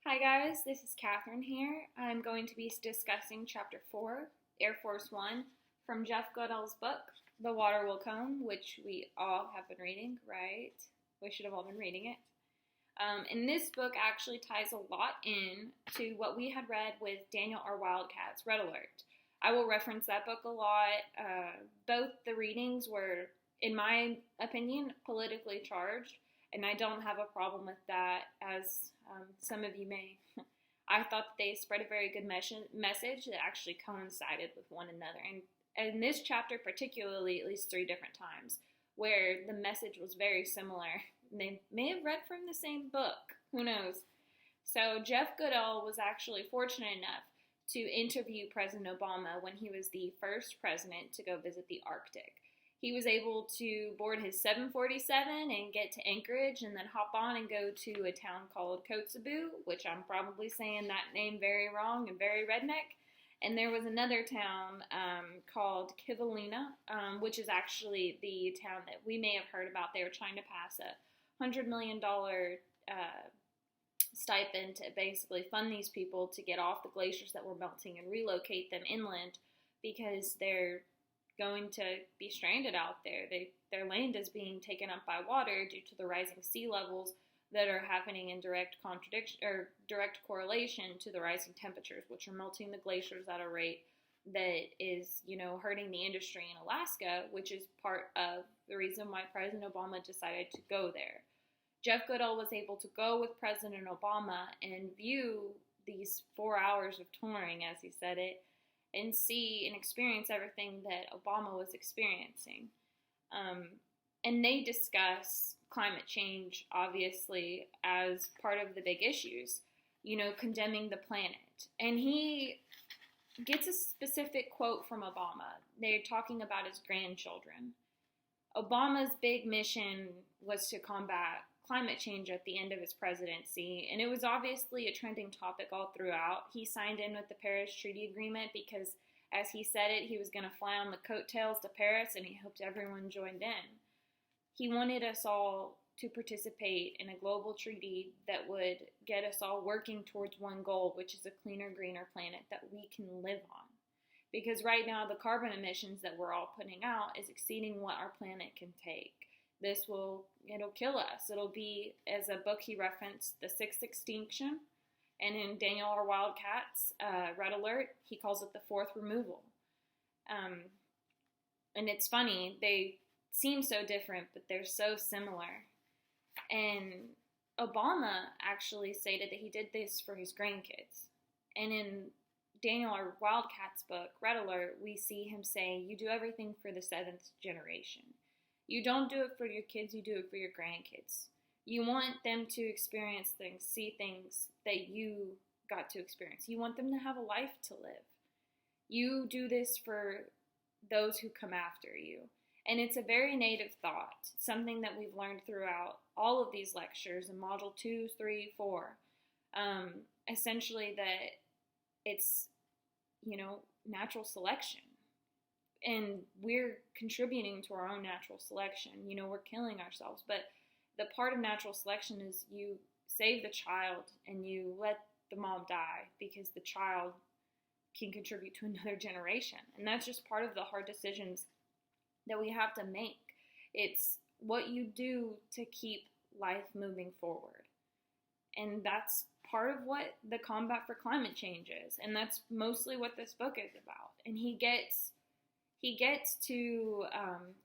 Hi guys, this is Catherine here. I'm going to be discussing Chapter 4, Air Force One, from Jeff Goodell's book, The Water Will Come, which we all have been reading, right? We should have all been reading it. And this book actually ties a lot in to what we had read with Daniel R. Wildcat's Red Alert. I will reference that book a lot. Both the readings were, in my opinion, politically charged, and I don't have a problem with that, as some of you may. I thought that they spread a very good message that actually coincided with one another. And in this chapter particularly, at least 3 different times, where the message was very similar. They may have read from the same book. Who knows? So Jeff Goodell was actually fortunate enough to interview President Obama when he was the first president to go visit the Arctic. He was able to board his 747 and get to Anchorage and then hop on and go to a town called Kotzebue, which I'm probably saying that name very wrong and very redneck. And there was another town called Kivalina, which is actually the town that we may have heard about. They were trying to pass a $100 million stipend to basically fund these people to get off the glaciers that were melting and relocate them inland because they're going to be stranded out there. Their land is being taken up by water due to the rising sea levels that are happening in direct correlation to the rising temperatures, which are melting the glaciers at a rate that is, hurting the industry in Alaska, which is part of the reason why President Obama decided to go there. Jeff Goodell was able to go with President Obama and view these 4 hours of touring, as he said it, and see and experience everything that Obama was experiencing. And they discuss climate change, obviously, as part of the big issues, condemning the planet. And he gets a specific quote from Obama. They're talking about his grandchildren. Obama's big mission was to combat climate change at the end of his presidency, and it was obviously a trending topic all throughout. He signed in with the Paris Treaty Agreement because, as he said it, he was going to fly on the coattails to Paris, and he hoped everyone joined in. He wanted us all to participate in a global treaty that would get us all working towards one goal, which is a cleaner, greener planet that we can live on. Because right now, the carbon emissions that we're all putting out is exceeding what our planet can take. It'll kill us. It'll be, as a book he referenced, the 6th extinction. And in Daniel R. Wildcat's Red Alert, he calls it the 4th removal. And it's funny, they seem so different, but they're so similar. And Obama actually stated that he did this for his grandkids. And in Daniel R. Wildcat's book, Red Alert, we see him say, you do everything for the 7th generation. You don't do it for your kids, you do it for your grandkids. You want them to experience things, see things that you got to experience. You want them to have a life to live. You do this for those who come after you. And it's a very native thought, something that we've learned throughout all of these lectures in Module 2, 3, 4. Essentially that it's, natural selection. And we're contributing to our own natural selection. We're killing ourselves. But the part of natural selection is you save the child and you let the mom die because the child can contribute to another generation. And that's just part of the hard decisions that we have to make. It's what you do to keep life moving forward. And that's part of what the combat for climate change is. And that's mostly what this book is about. And he gets to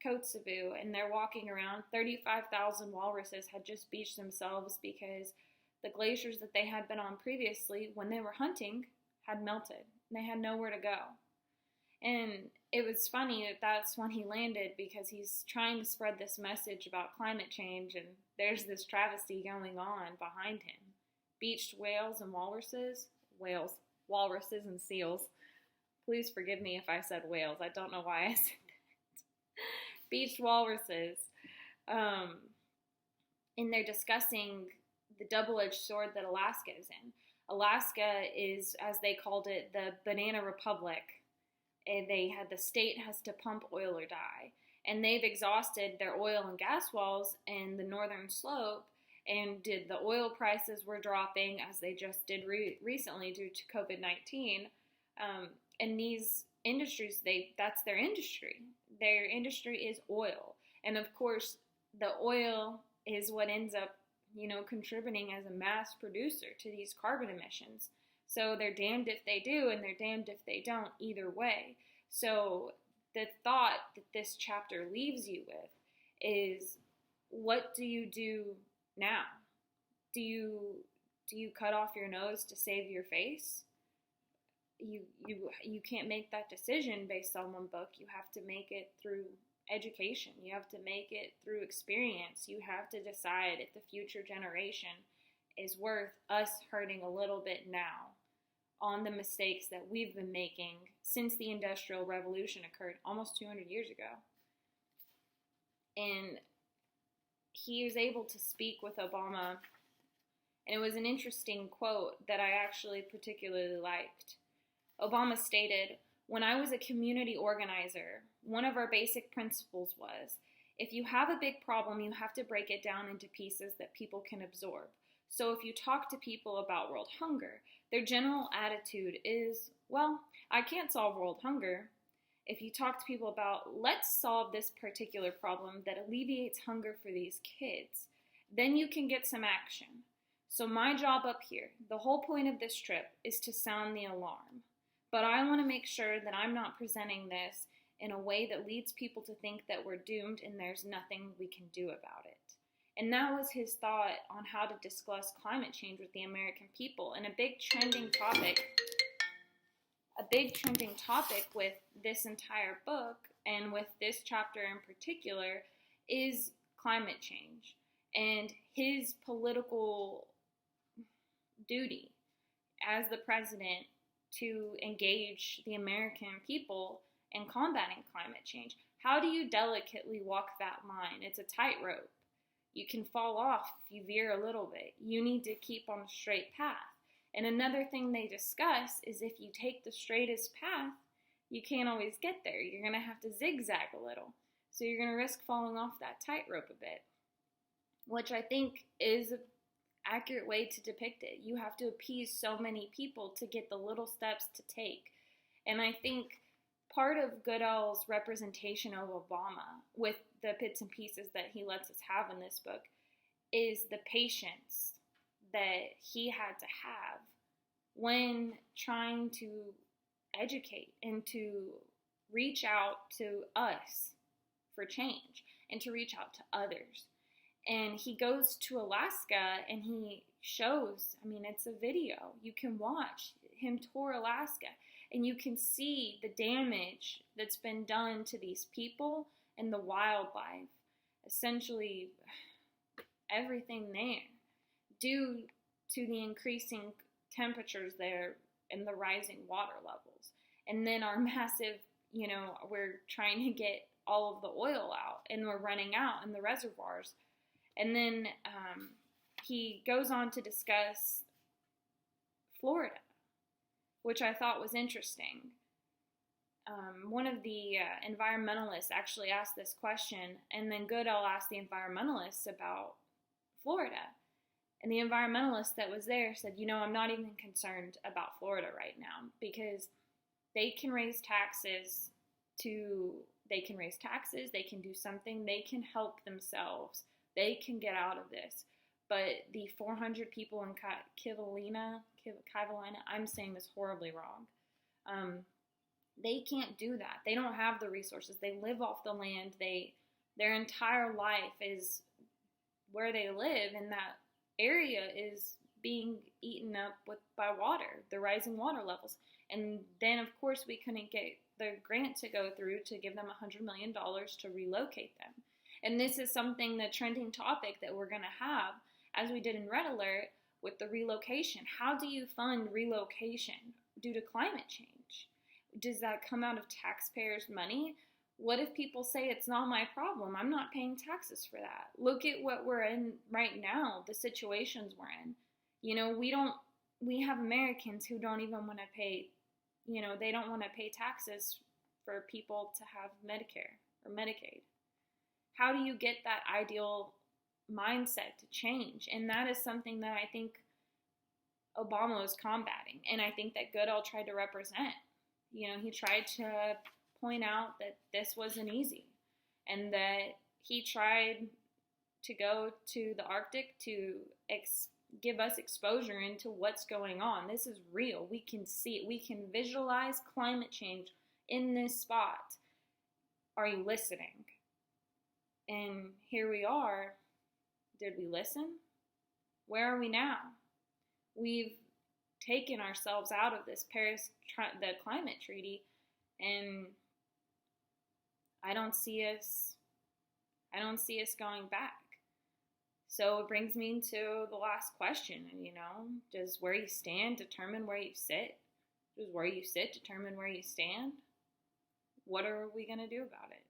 Kotzebue, and they're walking around. 35,000 walruses had just beached themselves because the glaciers that they had been on previously, when they were hunting, had melted. They had nowhere to go. And it was funny that that's when he landed because he's trying to spread this message about climate change, and there's this travesty going on behind him. Beached whales and walruses. Walruses and seals. Please forgive me if I said whales. I don't know why I said that. Beached walruses. And they're discussing the double-edged sword that Alaska is in. Alaska is, as they called it, the banana republic. And the state has to pump oil or die. And they've exhausted their oil and gas wells in the northern slope, And did the oil prices were dropping, as they just did recently due to COVID-19. And these industries, that's their industry. Their industry is oil. And of course, the oil is what ends up, contributing as a mass producer to these carbon emissions. So they're damned if they do, and they're damned if they don't, either way. So the thought that this chapter leaves you with is, what do you do now? Do you cut off your nose to save your face? You can't make that decision based on one book. You have to make it through education. You have to make it through experience. You have to decide if the future generation is worth us hurting a little bit now on the mistakes that we've been making since the Industrial Revolution occurred almost 200 years ago. And he was able to speak with Obama, and it was an interesting quote that I actually particularly liked. Obama stated, "When I was a community organizer, one of our basic principles was, if you have a big problem, you have to break it down into pieces that people can absorb. So if you talk to people about world hunger, their general attitude is, well, I can't solve world hunger. If you talk to people about, let's solve this particular problem that alleviates hunger for these kids, then you can get some action. So my job up here, the whole point of this trip, is to sound the alarm. But I want to make sure that I'm not presenting this in a way that leads people to think that we're doomed and there's nothing we can do about it." And that was his thought on how to discuss climate change with the American people. And a big trending topic with this entire book, and with this chapter in particular, is climate change and his political duty as the president to engage the American people in combating climate change. How do you delicately walk that line? It's a tightrope. You can fall off if you veer a little bit. You need to keep on a straight path. And another thing they discuss is, if you take the straightest path, you can't always get there. You're going to have to zigzag a little. So you're going to risk falling off that tightrope a bit, which I think is an accurate way to depict it. You have to appease so many people to get the little steps to take. And I think part of Goodell's representation of Obama, with the bits and pieces that he lets us have in this book, is the patience that he had to have when trying to educate and to reach out to us for change and to reach out to others. And he goes to Alaska and he shows, it's a video. You can watch him tour Alaska and you can see the damage that's been done to these people and the wildlife. Essentially, everything there, due to the increasing temperatures there and the rising water levels. And then our massive, we're trying to get all of the oil out and we're running out in the reservoirs. And then he goes on to discuss Florida, which I thought was interesting. One of the environmentalists actually asked this question, and then Goodell asked the environmentalists about Florida. And the environmentalist that was there said, I'm not even concerned about Florida right now, because they can raise taxes, they can do something, they can help themselves, they can get out of this. But the 400 people in Kivalina, I'm saying this horribly wrong, they can't do that. They don't have the resources. They live off the land. Their entire life is where they live, and that area is being eaten up by water, the rising water levels. And then, of course, we couldn't get the grant to go through to give them $100 million to relocate them. And this is something, the trending topic that we're going to have, as we did in Red Alert, with the relocation. How do you fund relocation due to climate change? Does that come out of taxpayers' money? What if people say it's not my problem? I'm not paying taxes for that. Look at what we're in right now, the situations we're in. We have Americans who don't even want to pay, they don't want to pay taxes for people to have Medicare or Medicaid. How do you get that ideal mindset to change. And that is something that I think Obama was combating. And I think that Goodell tried to represent. He tried to point out that this wasn't easy and that he tried to go to the Arctic to give us exposure into what's going on. This is real. We can see it. We can visualize climate change in this spot. Are you listening? And here we are. Did we listen? Where are we now? We've taken ourselves out of this the climate treaty, and I don't see us going back. So it brings me to the last question, does where you stand determine where you sit? Does where you sit determine where you stand? What are we going to do about it?